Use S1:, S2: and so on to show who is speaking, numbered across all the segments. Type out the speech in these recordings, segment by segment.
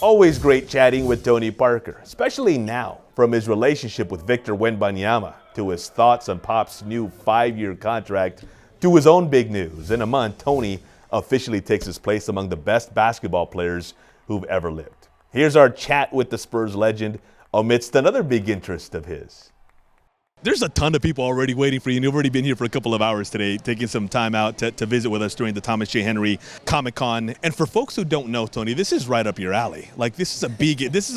S1: Always great chatting with Tony Parker, especially now. From his relationship with Victor Wembanyama to his thoughts on Pop's new 5-year contract to his own big news. In a month, Tony officially takes his place among the best basketball players who've ever lived. Here's our chat with the Spurs legend amidst another big interest of his.
S2: There's a ton of people already waiting for you. You've already been here for a couple of hours today, taking some time out to visit with us during the Thomas J. Henry Comic-Con. And for folks who don't know, Tony, this is right up your alley. Like, this is a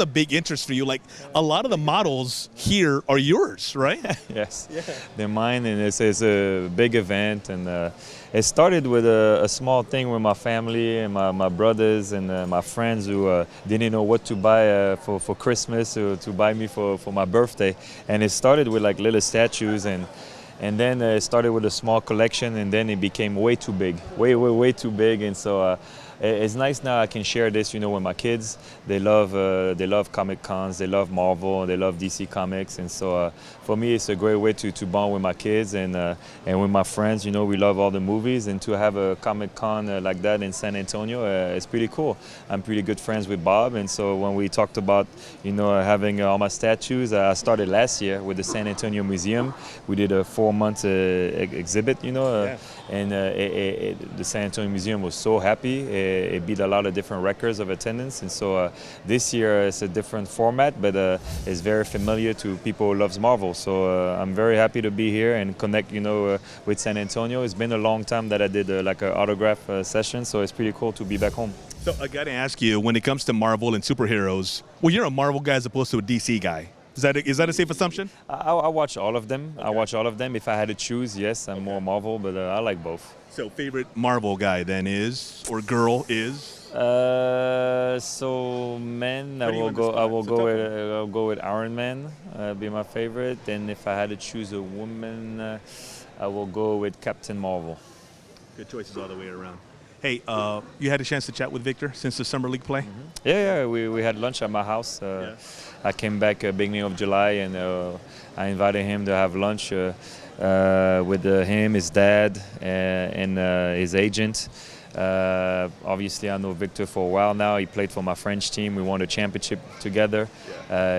S2: big interest for you. Like, a lot of the models here are yours, right?
S3: Yes, yeah. They're mine, and it's a big event. And it started with a small thing with my family and my brothers and my friends who didn't know what to buy for Christmas or to buy me for my birthday. And it started with like little statues, and then it started with a small collection, and then it became way too big, way too big. And so it's nice now I can share this, with my kids. They love Comic Cons, they love Marvel, they love DC Comics, and so for me it's a great way to bond with my kids and with my friends. We love all the movies, and to have a Comic Con like that in San Antonio, it's pretty cool. I'm pretty good friends with Bob, and so when we talked about having all my statues, I started last year with the San Antonio Museum. We did a 4-month exhibit, and the San Antonio Museum was so happy. It beat a lot of different records of attendance, and so this year it's a different format, but it's very familiar to people who loves Marvel. So I'm very happy to be here and connect, with San Antonio. It's been a long time that I did like an autograph session, so it's pretty cool to be back home.
S2: So I got to ask you, when it comes to Marvel and superheroes, well, you're a Marvel guy as opposed to a DC guy. Is that a safe assumption?
S3: I watch all of them.
S2: Okay.
S3: I watch all of them. If I had to choose, yes, I'm more Marvel, but I like both.
S2: So favorite Marvel guy then is, or girl is?
S3: So men, I'll go with Iron Man. Be my favorite. And if I had to choose a woman, I will go with Captain Marvel.
S2: Good choices all the way around. Hey, you had a chance to chat with Victor since the Summer League play?
S3: Mm-hmm. Yeah, we had lunch at my house. I came back beginning of July, and I invited him to have lunch with him, his dad, and his agent. Obviously, I know Victor for a while now. He played for my French team. We won a championship together.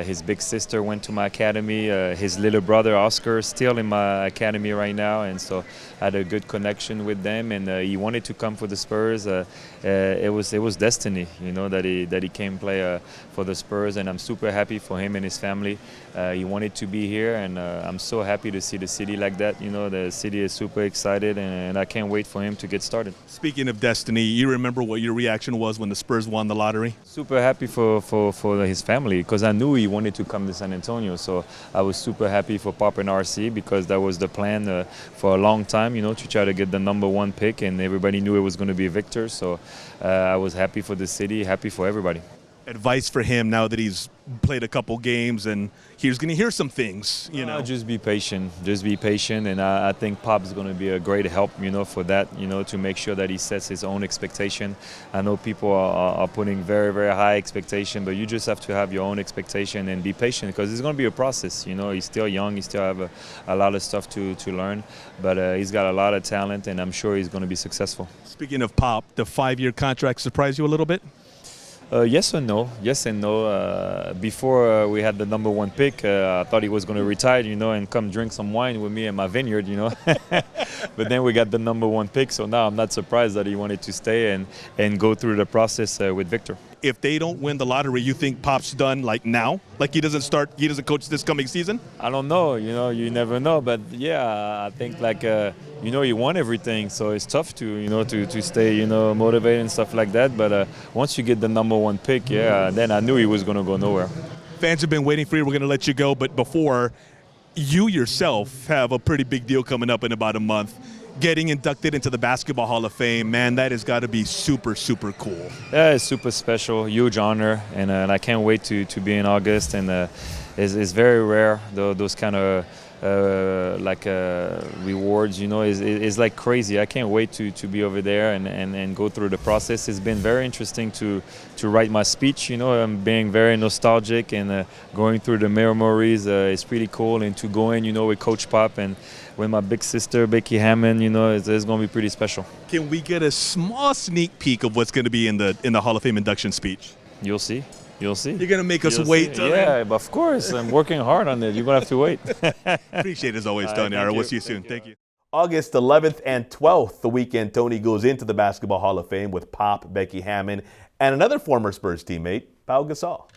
S3: His big sister went to my academy. His little brother, Oscar, is still in my academy right now. And so I had a good connection with them. And he wanted to come for the Spurs. It was destiny, that he came play for the Spurs. And I'm super happy for him and his family. He wanted to be here. And I'm so happy to see the city like that. The city is super excited. And I can't wait for him to get started.
S2: Speaking of destiny, you remember what your reaction was when the Spurs won the lottery?
S3: Super happy for his family, because I knew he wanted to come to San Antonio. So I was super happy for Pop and RC, because that was the plan for a long time, to try to get the #1 pick, and everybody knew it was going to be Victor. So I was happy for the city, happy for everybody.
S2: Advice for him now that he's played a couple games and he's going to hear some things,
S3: Just be patient. Just be patient. And I think Pop's going to be a great help, for that, to make sure that he sets his own expectation. I know people are putting very, very high expectation, but you just have to have your own expectation and be patient, because it's going to be a process. He's still young. He still have a lot of stuff to learn, but he's got a lot of talent, and I'm sure he's going to be successful.
S2: Speaking of Pop, the 5-year contract surprised you a little bit?
S3: Yes and no. Yes and no. Before we had the #1 pick, I thought he was going to retire, and come drink some wine with me in my vineyard, But then we got the #1 pick, so now I'm not surprised that he wanted to stay and go through the process with Victor.
S2: If they don't win the lottery, you think Pop's done like now? Like he doesn't coach this coming season?
S3: I don't know. You never know. But yeah, I think he won everything, so it's tough to stay motivated and stuff like that. But once you get the #1 pick, then I knew he was going to go nowhere.
S2: Fans have been waiting for you. We're going to let you go, but before, you yourself have a pretty big deal coming up in about a month. Getting inducted into the Basketball Hall of Fame, man, that has got to be super, super cool.
S3: Yeah, it's super special, huge honor, and I can't wait to be in August. And it's very rare, those kind of rewards, is like crazy. I can't wait to be over there and go through the process. It's been very interesting to write my speech. I'm being very nostalgic and going through the memories. It's pretty cool, and to go in, with Coach Pop and with my big sister Becky Hammond, it's going to be pretty special.
S2: Can we get a small sneak peek of what's going to be in the Hall of Fame induction speech?
S3: You'll see. You'll see.
S2: You're going to make us
S3: You'll
S2: wait,
S3: see.
S2: Tony.
S3: Yeah, of course. I'm working hard on it. You're going to have to wait.
S2: Appreciate it as always,
S3: All right,
S2: Tony. All right,
S3: thank
S2: we'll
S3: you.
S2: see you soon.
S3: Thank you.
S2: Thank you.
S1: August 11th and 12th, the weekend, Tony goes into the Basketball Hall of Fame with Pop, Becky Hammon, and another former Spurs teammate, Pau Gasol.